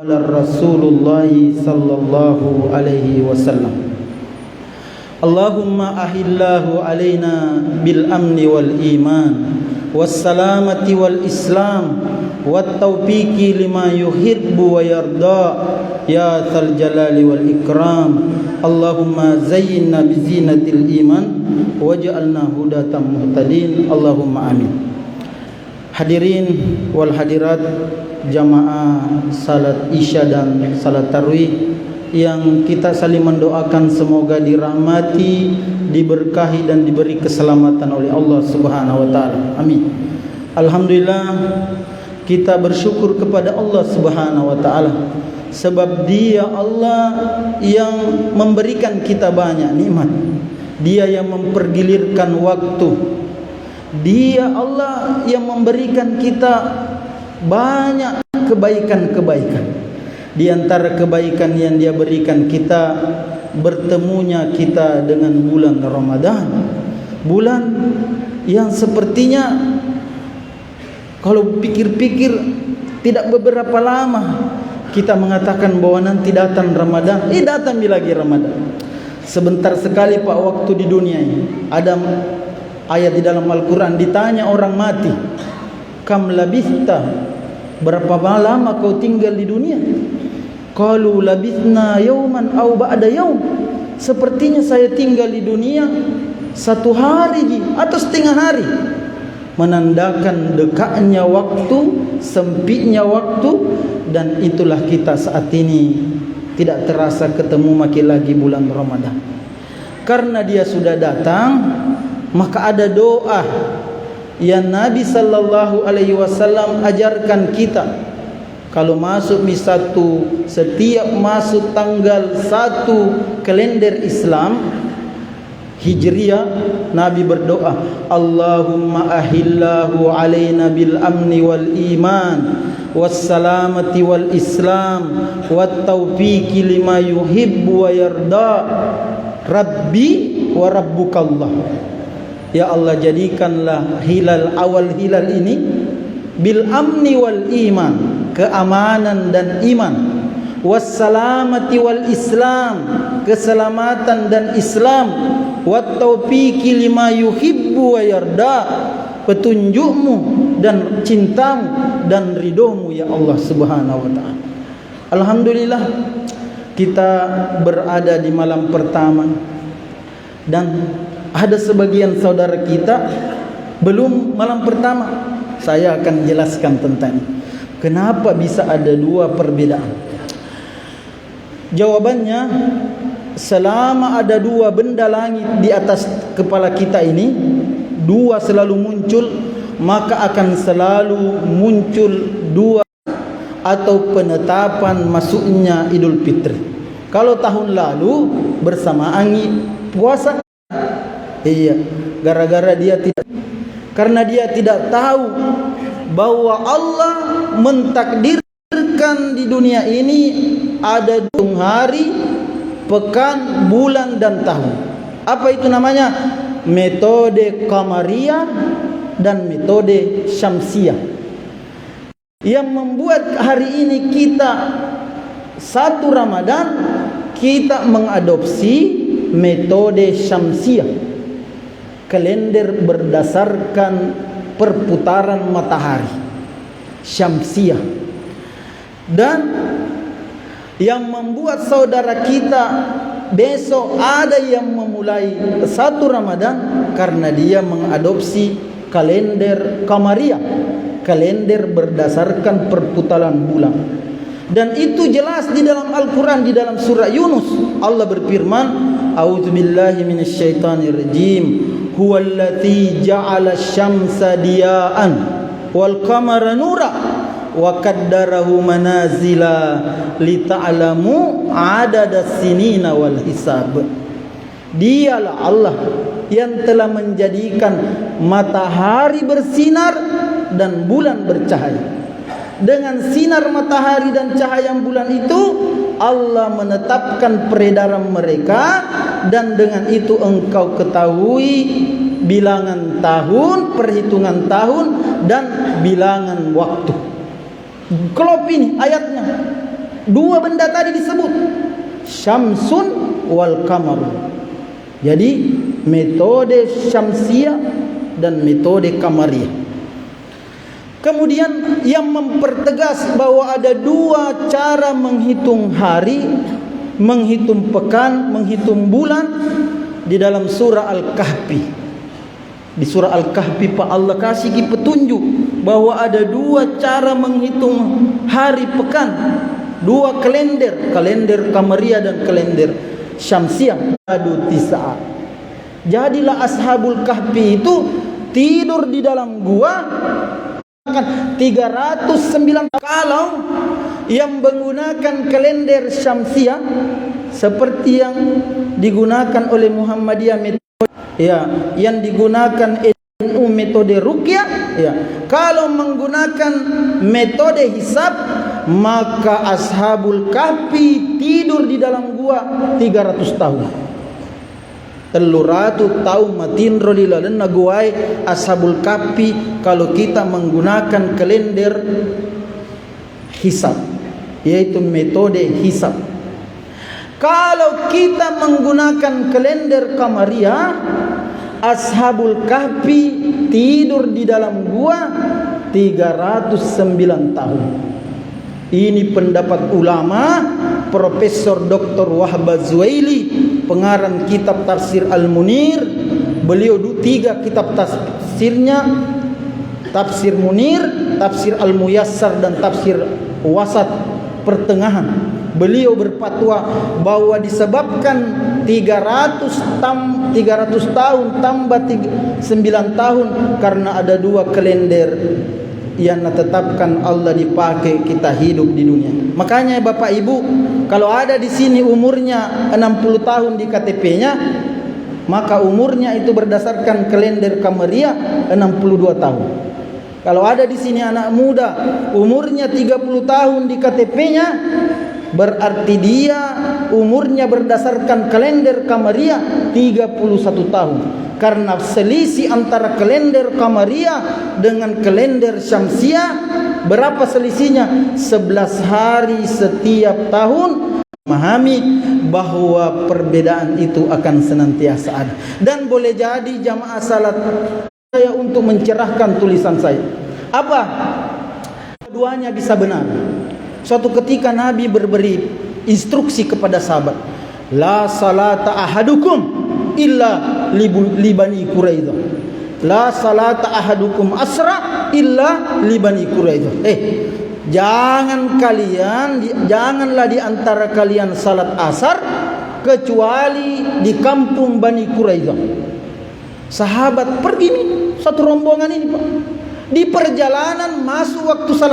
Rasulullah sallallahu alaihi wasallam. Allahumma ahillahu alaina bil amni wal iman was salamati wal islam wat taufiqi lima yuhibbu wa yarda ya dzal jalali wal ikram. Allahumma zayyinna bi zinatil iman waj'alna hudatan muhtadin. Allahumma amin. Hadirin wal hadirat jamaah salat isya dan salat tarawih yang kita saling mendoakan semoga dirahmati, diberkahi dan diberi keselamatan oleh Allah Subhanahu wa taala. Amin. Alhamdulillah, kita bersyukur kepada Allah Subhanahu wa taala sebab Dia Allah yang memberikan kita banyak nikmat. Dia yang mempergilirkan waktu. Dia Allah yang memberikan kita banyak kebaikan-kebaikan. Di antara kebaikan yang Dia berikan kita, bertemunya kita dengan bulan Ramadan. Bulan yang sepertinya kalau pikir-pikir tidak beberapa lama kita mengatakan bahwa nanti datang Ramadan. Datang lagi Ramadan. Sebentar sekali Pak waktu di dunia ini. Ada ayat di dalam Al-Quran, ditanya orang mati, kam labithta, berapa lama kau tinggal di dunia? Qalu labithna yauman aw ba'da yaum. Sepertinya saya tinggal di dunia 1 hari atau setengah hari. Menandakan dekatnya waktu, sempitnya waktu, dan itulah kita saat ini tidak terasa ketemu makin lagi bulan Ramadan. Karena dia sudah datang, maka ada doa yang Nabi sallallahu alaihi wasallam ajarkan kita. Kalau masuk setiap masuk tanggal 1 kalender Islam Hijriah, Nabi berdoa, Allahumma ahillahu alaina bil amni wal iman was salamati wal islam wat taufiqi lima yuhibbu wa yarda rabbi wa rabbukallah. Ya Allah, jadikanlah hilal awal hilal ini bil amni wal iman, keamanan dan iman, wassalamati wal islam, keselamatan dan Islam, wat taufiqi lima yuhibbu wa yarda, petunjukmu dan cintamu dan ridhomu ya Allah Subhanahu wa ta'ala. Alhamdulillah, kita berada di malam pertama dan ada sebagian saudara kita belum malam pertama. Saya akan jelaskan tentang kenapa bisa ada 2 perbedaan. Jawabannya, selama ada 2 benda langit di atas kepala kita ini, 2 selalu muncul, maka akan selalu muncul 2 atau penetapan masuknya Idul Fitri. Kalau tahun lalu bersamaan puasa, gara-gara dia tidak, karena dia tidak tahu bahwa Allah mentakdirkan di dunia ini ada 2 hari, pekan, bulan dan tahun. Apa itu namanya? Metode Qamariyah dan metode Syamsiyah. Yang membuat hari ini kita 1 Ramadan kita mengadopsi metode Syamsiyah, kalender berdasarkan perputaran matahari, Syamsiyah. Dan yang membuat saudara kita besok ada yang memulai 1 Ramadan karena dia mengadopsi kalender Qamariyah, kalender berdasarkan perputaran bulan. Dan itu jelas di dalam Al-Quran, di dalam surah Yunus. Allah berfirman, A'udzubillahi minasyaitonirrajim. Huwallazi ja'ala asy-syamsa diya'an wal qamara nura wa qaddarahu manazila lita'lamu 'adadas sinina wal hisab. Dialah Allah yang telah menjadikan matahari bersinar dan bulan bercahaya. Dengan sinar matahari dan cahaya bulan itu Allah menetapkan peredaran mereka, dan dengan itu engkau ketahui bilangan tahun, perhitungan tahun dan bilangan waktu. Klop ini ayatnya. Dua benda tadi disebut, syamsun wal qamar. Jadi metode syamsiah dan metode qamariyah. Kemudian yang mempertegas bahwa ada dua cara menghitung hari, menghitung pekan, menghitung bulan di dalam surah Al-Kahfi. Di surah Al-Kahfi Pak Allah kasih petunjuk bahwa ada dua cara menghitung hari pekan, dua kalender, kalender qamariyah dan kalender syamsiah. Adu tis'a. Jadilah ashabul kahfi itu tidur di dalam gua 309. Kalau yang menggunakan kalender syamsiah seperti yang digunakan oleh Muhammadiyah metode, ya, yang digunakan NU metode ruqyah, ya. Kalau menggunakan metode hisab, maka ashabul kahfi tidur di dalam gua 300 tahun. 300 tahun matin rodila dan naguai ashabul kahfi kalau kita menggunakan kalender hisab, yaitu metode hisab. Kalau kita menggunakan kalender qamariyah, ashabul kahfi tidur di dalam gua 309 tahun. Ini pendapat ulama Profesor Dr. Wahab Zuwaili, pengarang kitab Tafsir Al-Munir. Beliau 3 kitab tafsirnya, Tafsir Munir, Tafsir Al-Muyassar dan Tafsir Wasat pertengahan. Beliau berfatwa bahwa disebabkan 300 tahun tambah 9 tahun karena ada dua kalender yang ditetapkan Allah dipakai kita hidup di dunia. Makanya Bapak Ibu, kalau ada di sini umurnya 60 tahun di KTP-nya, maka umurnya itu berdasarkan kalender qamariyah 62 tahun. Kalau ada di sini anak muda umurnya 30 tahun di KTP-nya, berarti dia umurnya berdasarkan kalender qamariyah 31 tahun. Karena selisih antara kalender qamariyah dengan kalender syamsiah, berapa selisihnya? 11 hari setiap tahun. Memahami bahwa perbedaan itu akan senantiasa ada. Dan boleh jadi jamaah salat saya untuk mencerahkan tulisan saya. Apa? Keduanya bisa benar. Suatu ketika Nabi berberi instruksi kepada sahabat, la salata ahadukum illa li Bani Quraidah. La salata ahadukum asra illa li Bani Quraidah. Janganlah di antara kalian salat asar kecuali di kampung Bani Quraidah. Sahabat pergi nih, satu rombongan ini Pak. Di perjalanan masuk waktu salat